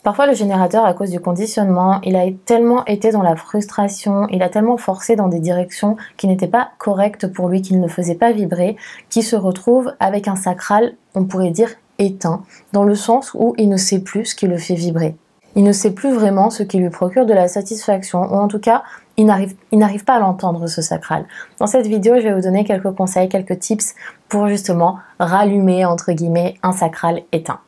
Parfois le générateur, à cause du conditionnement, il a tellement été dans la frustration, il a tellement forcé dans des directions qui n'étaient pas correctes pour lui, qu'il ne faisait pas vibrer, qu'il se retrouve avec un sacral, on pourrait dire éteint, dans le sens où il ne sait plus ce qui le fait vibrer. Il ne sait plus vraiment ce qui lui procure de la satisfaction, ou en tout cas, il n'arrive pas à l'entendre, ce sacral. Dans cette vidéo, je vais vous donner quelques conseils, quelques tips pour justement rallumer, entre guillemets, un sacral éteint.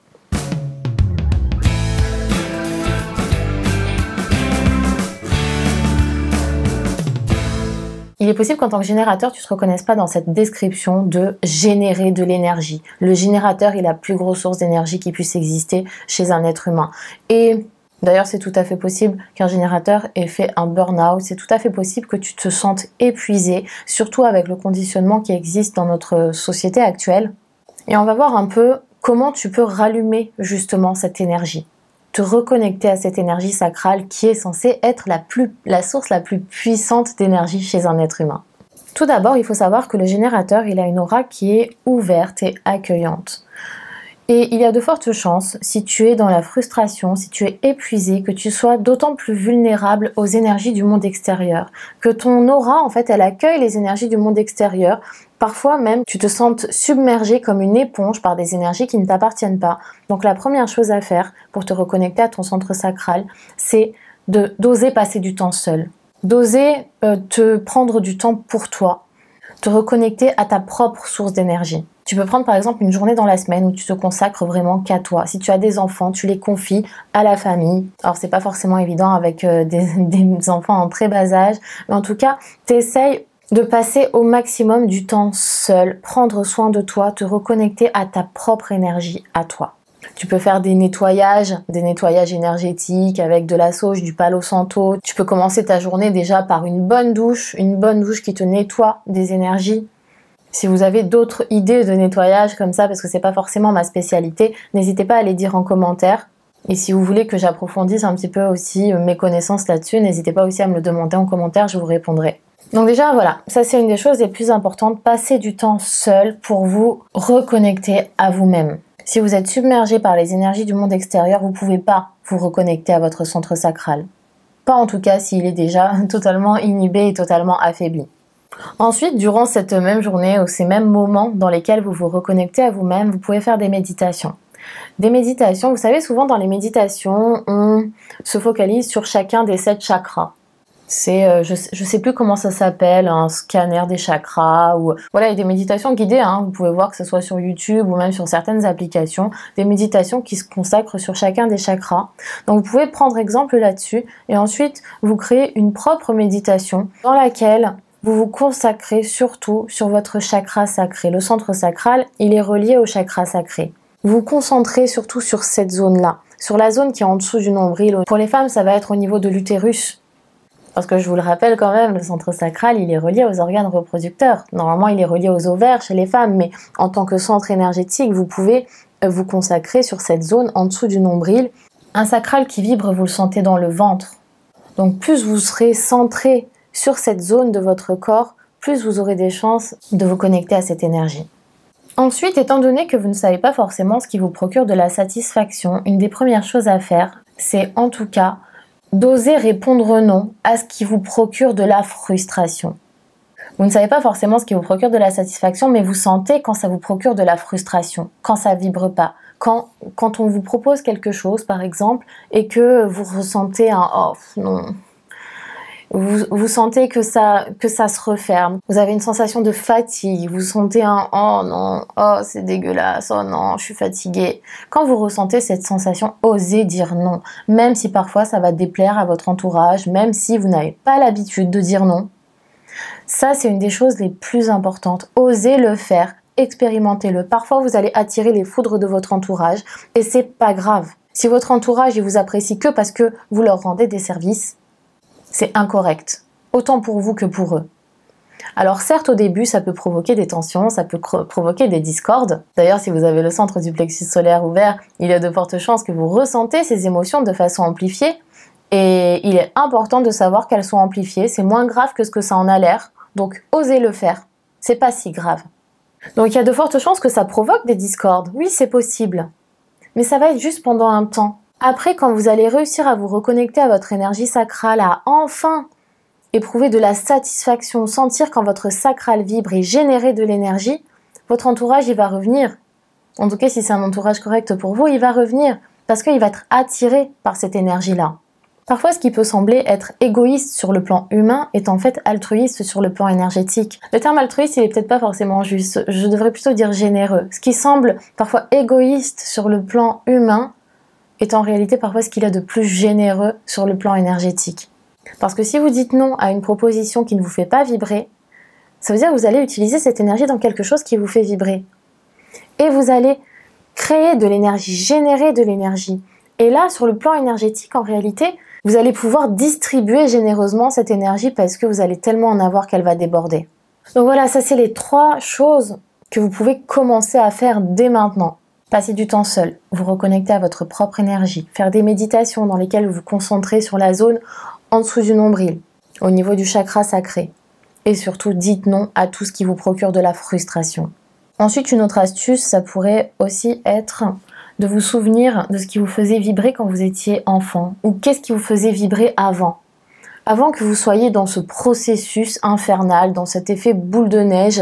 Il est possible qu'en tant que générateur, tu ne te reconnaisses pas dans cette description de générer de l'énergie. Le générateur est la plus grosse source d'énergie qui puisse exister chez un être humain. Et d'ailleurs, c'est tout à fait possible qu'un générateur ait fait un burn-out. C'est tout à fait possible que tu te sentes épuisé, surtout avec le conditionnement qui existe dans notre société actuelle. Et on va voir un peu comment tu peux rallumer justement cette énergie. Te reconnecter à cette énergie sacrale qui est censée être la source la plus puissante d'énergie chez un être humain. Tout d'abord, il faut savoir que le générateur, il a une aura qui est ouverte et accueillante. Et il y a de fortes chances, si tu es dans la frustration, si tu es épuisé, que tu sois d'autant plus vulnérable aux énergies du monde extérieur. Que ton aura, en fait, elle accueille les énergies du monde extérieur. Parfois même, tu te sens submergé comme une éponge par des énergies qui ne t'appartiennent pas. Donc la première chose à faire pour te reconnecter à ton centre sacral, c'est d'oser passer du temps seul. D'oser te prendre du temps pour toi. Te reconnecter à ta propre source d'énergie. Tu peux prendre par exemple une journée dans la semaine où tu te consacres vraiment qu'à toi. Si tu as des enfants, tu les confies à la famille. Alors c'est pas forcément évident avec des enfants en très bas âge, mais en tout cas, tu essayes de passer au maximum du temps seul, prendre soin de toi, te reconnecter à ta propre énergie, à toi. Tu peux faire des nettoyages énergétiques avec de la sauge, du palo santo. Tu peux commencer ta journée déjà par une bonne douche qui te nettoie des énergies. Si vous avez d'autres idées de nettoyage comme ça, parce que c'est pas forcément ma spécialité, n'hésitez pas à les dire en commentaire. Et si vous voulez que j'approfondisse un petit peu aussi mes connaissances là-dessus, n'hésitez pas aussi à me le demander en commentaire, je vous répondrai. Donc déjà voilà, ça c'est une des choses les plus importantes, passer du temps seul pour vous reconnecter à vous-même. Si vous êtes submergé par les énergies du monde extérieur, vous ne pouvez pas vous reconnecter à votre centre sacral. Pas en tout cas s'il est déjà totalement inhibé et totalement affaibli. Ensuite, durant cette même journée ou ces mêmes moments dans lesquels vous vous reconnectez à vous-même, vous pouvez faire des méditations. Des méditations, vous savez, souvent dans les méditations, on se focalise sur chacun des 7 chakras. C'est, je sais plus comment ça s'appelle, un scanner des chakras, ou voilà, il y a des méditations guidées, hein, vous pouvez voir que ce soit sur YouTube ou même sur certaines applications, des méditations qui se consacrent sur chacun des chakras. Donc vous pouvez prendre exemple là-dessus, et ensuite vous créez une propre méditation dans laquelle vous vous consacrez surtout sur votre chakra sacré. Le centre sacral, il est relié au chakra sacré. Vous vous concentrez surtout sur cette zone-là, sur la zone qui est en dessous du nombril. Pour les femmes, ça va être au niveau de l'utérus. Parce que je vous le rappelle quand même, le centre sacral, il est relié aux organes reproducteurs. Normalement, il est relié aux ovaires chez les femmes, mais en tant que centre énergétique, vous pouvez vous consacrer sur cette zone en dessous du nombril. Un sacral qui vibre, vous le sentez dans le ventre. Donc plus vous serez centré sur cette zone de votre corps, plus vous aurez des chances de vous connecter à cette énergie. Ensuite, étant donné que vous ne savez pas forcément ce qui vous procure de la satisfaction, une des premières choses à faire, c'est en tout cas d'oser répondre non à ce qui vous procure de la frustration. Vous ne savez pas forcément ce qui vous procure de la satisfaction, mais vous sentez quand ça vous procure de la frustration, quand ça vibre pas. Quand on vous propose quelque chose, par exemple, et que vous ressentez un « oh non », vous sentez que ça se referme, vous avez une sensation de fatigue, vous sentez un « oh non, oh c'est dégueulasse, oh non, je suis fatiguée ». Quand vous ressentez cette sensation, osez dire non, même si parfois ça va déplaire à votre entourage, même si vous n'avez pas l'habitude de dire non. Ça, c'est une des choses les plus importantes. Osez le faire, expérimentez-le. Parfois, vous allez attirer les foudres de votre entourage et c'est pas grave. Si votre entourage, il vous apprécie que parce que vous leur rendez des services, c'est incorrect, autant pour vous que pour eux. Alors certes, au début, ça peut provoquer des tensions, ça peut provoquer des discordes. D'ailleurs, si vous avez le centre du plexus solaire ouvert, il y a de fortes chances que vous ressentez ces émotions de façon amplifiée. Et il est important de savoir qu'elles sont amplifiées. C'est moins grave que ce que ça en a l'air. Donc, osez le faire. C'est pas si grave. Donc, il y a de fortes chances que ça provoque des discordes. Oui, c'est possible. Mais ça va être juste pendant un temps. Après, quand vous allez réussir à vous reconnecter à votre énergie sacrale, à enfin éprouver de la satisfaction, sentir quand votre sacral vibre et générer de l'énergie, votre entourage, il va revenir. En tout cas, si c'est un entourage correct pour vous, il va revenir parce qu'il va être attiré par cette énergie-là. Parfois, ce qui peut sembler être égoïste sur le plan humain est en fait altruiste sur le plan énergétique. Le terme altruiste, il est peut-être pas forcément juste. Je devrais plutôt dire généreux. Ce qui semble parfois égoïste sur le plan humain est en réalité parfois ce qu'il y a de plus généreux sur le plan énergétique. Parce que si vous dites non à une proposition qui ne vous fait pas vibrer, ça veut dire que vous allez utiliser cette énergie dans quelque chose qui vous fait vibrer. Et vous allez créer de l'énergie, générer de l'énergie. Et là, sur le plan énergétique, en réalité, vous allez pouvoir distribuer généreusement cette énergie parce que vous allez tellement en avoir qu'elle va déborder. Donc voilà, ça c'est les 3 choses que vous pouvez commencer à faire dès maintenant. Passer du temps seul, vous reconnecter à votre propre énergie, faire des méditations dans lesquelles vous vous concentrez sur la zone en dessous du nombril, au niveau du chakra sacré. Et surtout, dites non à tout ce qui vous procure de la frustration. Ensuite, une autre astuce, ça pourrait aussi être de vous souvenir de ce qui vous faisait vibrer quand vous étiez enfant, ou qu'est-ce qui vous faisait vibrer avant. Avant que vous soyez dans ce processus infernal, dans cet effet boule de neige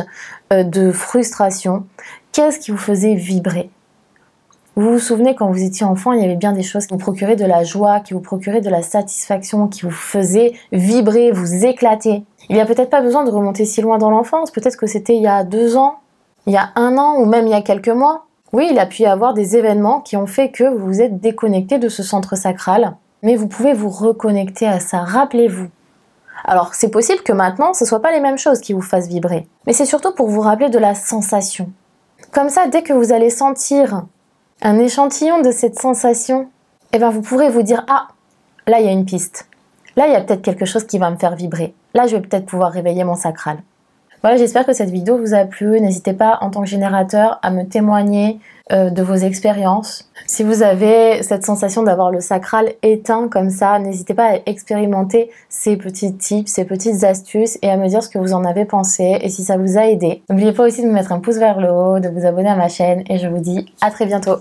de frustration, qu'est-ce qui vous faisait vibrer? Vous vous souvenez quand vous étiez enfant, il y avait bien des choses qui vous procuraient de la joie, qui vous procuraient de la satisfaction, qui vous faisaient vibrer, vous éclater. Il n'y a peut-être pas besoin de remonter si loin dans l'enfance, peut-être que c'était il y a 2 ans, il y a 1 an ou même il y a quelques mois. Oui, il a pu y avoir des événements qui ont fait que vous vous êtes déconnecté de ce centre sacral, mais vous pouvez vous reconnecter à ça, rappelez-vous. Alors, c'est possible que maintenant, ce ne soit pas les mêmes choses qui vous fassent vibrer, mais c'est surtout pour vous rappeler de la sensation. Comme ça, dès que vous allez sentir un échantillon de cette sensation, eh bien vous pourrez vous dire « Ah, là il y a une piste. Là il y a peut-être quelque chose qui va me faire vibrer. Là je vais peut-être pouvoir réveiller mon sacral. » Voilà, j'espère que cette vidéo vous a plu. N'hésitez pas en tant que générateur à me témoigner de vos expériences. Si vous avez cette sensation d'avoir le sacral éteint comme ça, n'hésitez pas à expérimenter ces petits tips, ces petites astuces et à me dire ce que vous en avez pensé et si ça vous a aidé. N'oubliez pas aussi de me mettre un pouce vers le haut, de vous abonner à ma chaîne et je vous dis à très bientôt.